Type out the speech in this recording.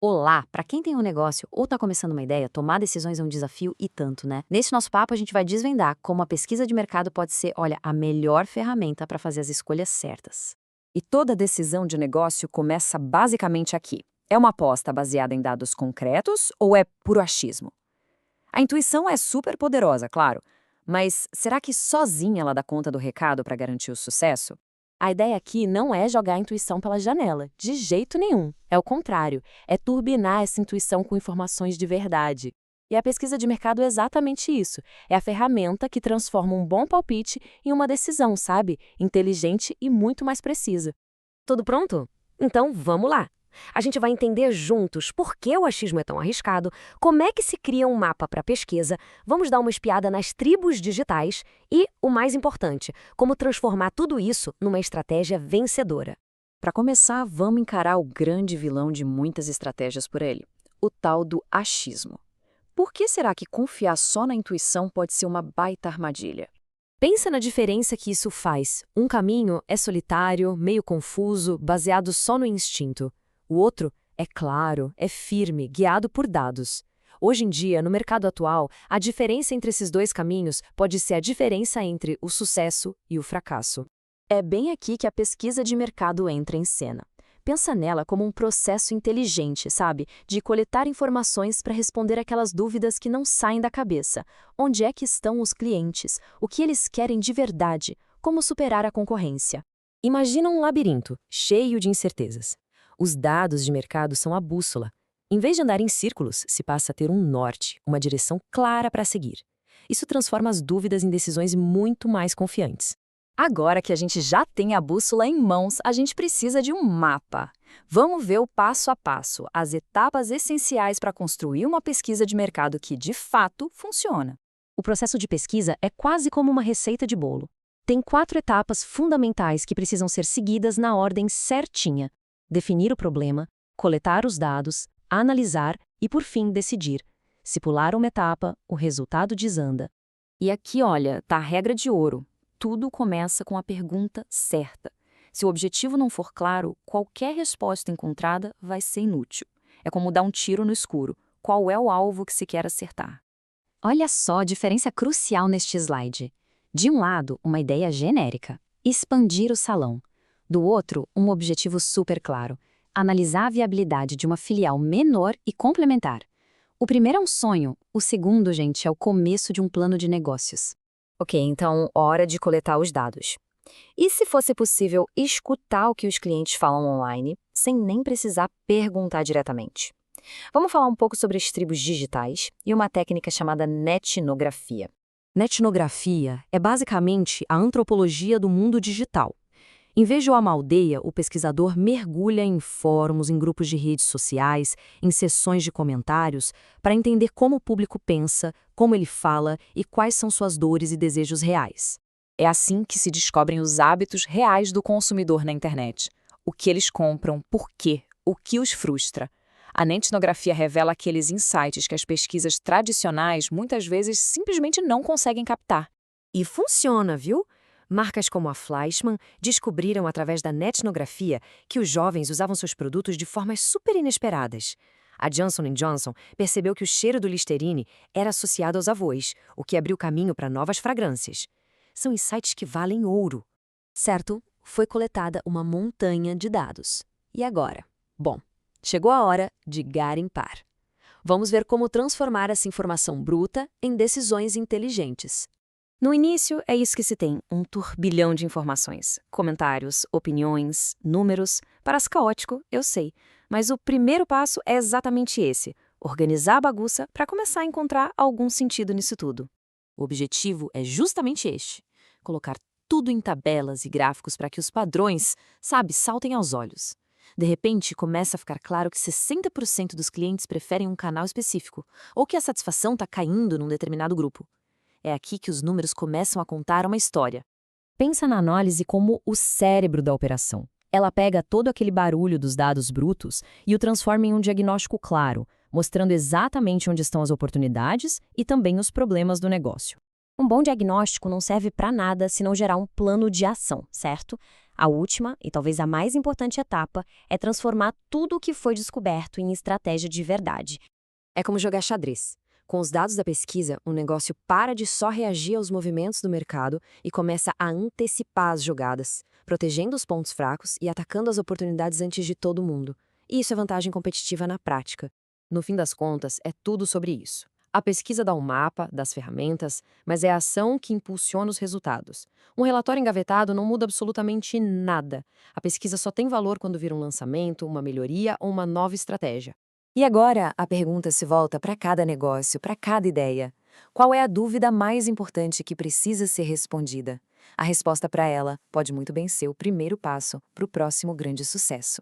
Olá! Para quem tem um negócio ou está começando uma ideia, tomar decisões é um desafio e tanto, né? Nesse nosso papo, a gente vai desvendar como a pesquisa de mercado pode ser, olha, a melhor ferramenta para fazer as escolhas certas. E toda decisão de negócio começa basicamente aqui. É uma aposta baseada em dados concretos ou é puro achismo? A intuição é super poderosa, claro, mas será que sozinha ela dá conta do recado para garantir o sucesso? A ideia aqui não é jogar a intuição pela janela, de jeito nenhum. É o contrário, é turbinar essa intuição com informações de verdade. E a pesquisa de mercado é exatamente isso. É a ferramenta que transforma um bom palpite em uma decisão, sabe? Inteligente e muito mais precisa. Tudo pronto? Então vamos lá! A gente vai entender juntos por que o achismo é tão arriscado, como é que se cria um mapa para pesquisa, vamos dar uma espiada nas tribos digitais e, o mais importante, como transformar tudo isso numa estratégia vencedora. Para começar, vamos encarar o grande vilão de muitas estratégias por ele, o tal do achismo. Por que será que confiar só na intuição pode ser uma baita armadilha? Pensa na diferença que isso faz. Um caminho é solitário, meio confuso, baseado só no instinto. O outro é claro, é firme, guiado por dados. Hoje em dia, no mercado atual, a diferença entre esses dois caminhos pode ser a diferença entre o sucesso e o fracasso. É bem aqui que a pesquisa de mercado entra em cena. Pensa nela como um processo inteligente, sabe? De coletar informações para responder aquelas dúvidas que não saem da cabeça. Onde é que estão os clientes? O que eles querem de verdade? Como superar a concorrência? Imagina um labirinto, cheio de incertezas. Os dados de mercado são a bússola. Em vez de andar em círculos, se passa a ter um norte, uma direção clara para seguir. Isso transforma as dúvidas em decisões muito mais confiantes. Agora que a gente já tem a bússola em mãos, a gente precisa de um mapa. Vamos ver o passo a passo, as etapas essenciais para construir uma pesquisa de mercado que, de fato, funciona. O processo de pesquisa é quase como uma receita de bolo. Tem 4 etapas fundamentais que precisam ser seguidas na ordem certinha: definir o problema, coletar os dados, analisar e, por fim, decidir. Se pular uma etapa, o resultado desanda. E aqui, olha, tá a regra de ouro. Tudo começa com a pergunta certa. Se o objetivo não for claro, qualquer resposta encontrada vai ser inútil. É como dar um tiro no escuro. Qual é o alvo que se quer acertar? Olha só a diferença crucial neste slide. De um lado, uma ideia genérica: expandir o salão. Do outro, um objetivo super claro: analisar a viabilidade de uma filial menor e complementar. O primeiro é um sonho, o segundo, gente, é o começo de um plano de negócios. Ok, então hora de coletar os dados. E se fosse possível escutar o que os clientes falam online, sem nem precisar perguntar diretamente? Vamos falar um pouco sobre as tribos digitais e uma técnica chamada netnografia. Netnografia é basicamente a antropologia do mundo digital. Em vez de uma aldeia, o pesquisador mergulha em fóruns, em grupos de redes sociais, em sessões de comentários, para entender como o público pensa, como ele fala e quais são suas dores e desejos reais. É assim que se descobrem os hábitos reais do consumidor na internet. O que eles compram, por quê, o que os frustra. A netnografia revela aqueles insights que as pesquisas tradicionais muitas vezes simplesmente não conseguem captar. E funciona, viu? Marcas como a Fleischmann descobriram através da netnografia que os jovens usavam seus produtos de formas super inesperadas. A Johnson & Johnson percebeu que o cheiro do Listerine era associado aos avós, o que abriu caminho para novas fragrâncias. São insights que valem ouro. Certo, foi coletada uma montanha de dados. E agora? Bom, chegou a hora de garimpar. Vamos ver como transformar essa informação bruta em decisões inteligentes. No início, é isso que se tem, um turbilhão de informações. Comentários, opiniões, números. Parece caótico, eu sei. Mas o primeiro passo é exatamente esse: organizar a bagunça para começar a encontrar algum sentido nisso tudo. O objetivo é justamente este: colocar tudo em tabelas e gráficos para que os padrões, sabe, saltem aos olhos. De repente, começa a ficar claro que 60% dos clientes preferem um canal específico, ou que a satisfação está caindo num determinado grupo. É aqui que os números começam a contar uma história. Pensa na análise como o cérebro da operação. Ela pega todo aquele barulho dos dados brutos e o transforma em um diagnóstico claro, mostrando exatamente onde estão as oportunidades e também os problemas do negócio. Um bom diagnóstico não serve para nada se não gerar um plano de ação, certo? A última, e talvez a mais importante etapa, é transformar tudo o que foi descoberto em estratégia de verdade. É como jogar xadrez. Com os dados da pesquisa, o negócio para de só reagir aos movimentos do mercado e começa a antecipar as jogadas, protegendo os pontos fracos e atacando as oportunidades antes de todo mundo. E isso é vantagem competitiva na prática. No fim das contas, é tudo sobre isso. A pesquisa dá um mapa das ferramentas, mas é a ação que impulsiona os resultados. Um relatório engavetado não muda absolutamente nada. A pesquisa só tem valor quando vira um lançamento, uma melhoria ou uma nova estratégia. E agora, a pergunta se volta para cada negócio, para cada ideia. Qual é a dúvida mais importante que precisa ser respondida? A resposta para ela pode muito bem ser o primeiro passo para o próximo grande sucesso.